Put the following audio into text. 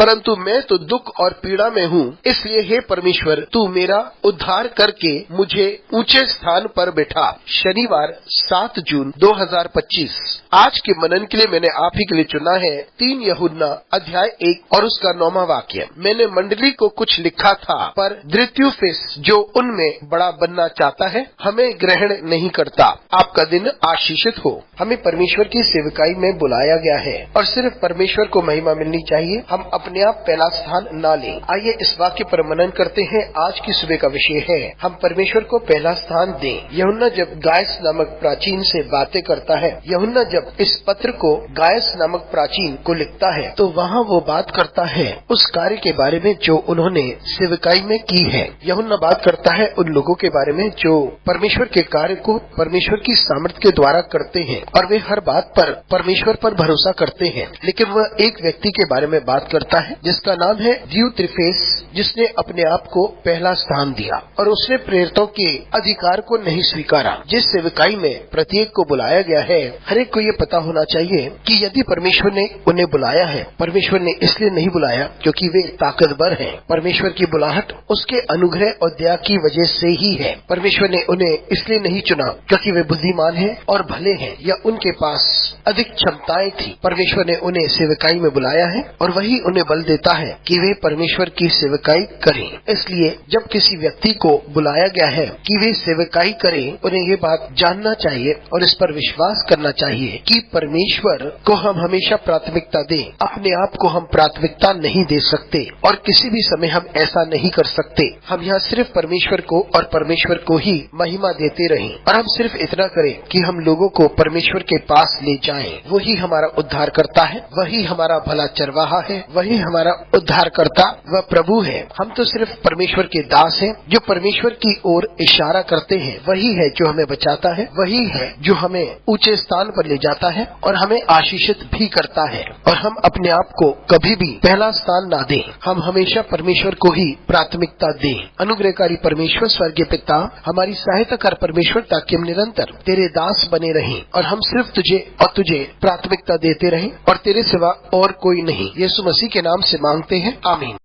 परंतु मैं तो दुख और पीड़ा में हूँ। इसलिए हे परमेश्वर, तू मेरा उद्धार करके मुझे ऊंचे स्थान पर बैठा। शनिवार 7 जून 2025। आज के मनन के लिए मैंने आप ही के लिए चुना है 3 यूहन्ना अध्याय 1 और उसका 9वां वाक्य। मैंने मंडली को कुछ लिखा था, पर द्वितीयुफिस जो उनमें बड़ा बनना चाहता है हमें ग्रहण नहीं करता। आपका दिन आशीषित हो। हमें परमेश्वर की सेवकाई में बुलाया गया है और सिर्फ परमेश्वर को महिमा मिलनी चाहिए। हम अपने आप पहला स्थान ना लें। आइए इस वाक्य पर मनन करते हैं। आज की सुबह का विषय है, हम परमेश्वर को पहला स्थान दें। यूहन्ना जब गायस नामक प्राचीन से बातें करता है, यूहन्ना जब इस पत्र को गायस नामक प्राचीन को लिखता है, तो वहाँ वो बात करता है उस कार्य के बारे में जो उन्होंने सेवकाई में की है। यूहन्ना बात करता है उन लोगों के बारे में जो परमेश्वर के कार्य को परमेश्वर की सामर्थ्य के द्वारा करते हैं और वे हर बात पर परमेश्वर पर भरोसा करते हैं। लेकिन वह एक व्यक्ति के बारे में बात करता है जिसका नाम है दियुत्रिफेस, जिसने अपने आप को पहला स्थान दिया और उसने प्रेरितों के अधिकार को नहीं स्वीकारा। जिस सेवकाई में प्रत्येक को बुलाया गया है, हर एक को ये पता होना चाहिए कि यदि परमेश्वर ने उन्हें बुलाया है, परमेश्वर ने इसलिए नहीं बुलाया क्योंकि वे ताकतवर हैं। परमेश्वर की बुलाहट उसके अनुग्रह और दया की वजह से ही है। परमेश्वर ने उन्हें इसलिए नहीं चुना क्योंकि वे बुद्धिमान हैं और भले हैं या उनके पास अधिक क्षमताएं थी। परमेश्वर ने उन्हें सेवकाई में बुलाया है और वही उन्हें बल देता है कि वे परमेश्वर की सेवकाई करें। इसलिए जब किसी व्यक्ति को बुलाया गया है कि वे सेवकाई करें, उन्हें ये बात जानना चाहिए और इस पर विश्वास करना चाहिए कि परमेश्वर को हम हमेशा प्राथमिकता दें। अपने आप को हम प्राथमिकता नहीं दे सकते और किसी भी समय हम ऐसा नहीं कर सकते। हम यहाँ सिर्फ परमेश्वर को और परमेश्वर को ही महिमा देते रहें और हम सिर्फ इतना करें कि हम लोगों को परमेश्वर के पास ले जाएं। वही हमारा उद्धार करता है, वही हमारा भला चरवाहा है, वही हमारा उद्धार करता वह प्रभु है। हम तो सिर्फ परमेश्वर के दास हैं जो परमेश्वर की ओर इशारा करते हैं। वही है जो हमें बचाता है, वही है जो हमें ऊंचे स्थान पर ले जाता है और हमें आशीषित भी करता है। और हम अपने आप को कभी भी पहला स्थान ना दें, हम हमेशा परमेश्वर को ही प्राथमिकता दें। अनुग्रहकारी परमेश्वर स्वर्गीय पिता, हमारी सहायता कर परमेश्वर, ताकि हम निरंतर तेरे दास बने रहें और हम सिर्फ तुझे और तुझे प्राथमिकता देते रहें और तेरे सिवा और कोई नहीं। यीशु मसीह के नाम से मांगते हैं, आमीन।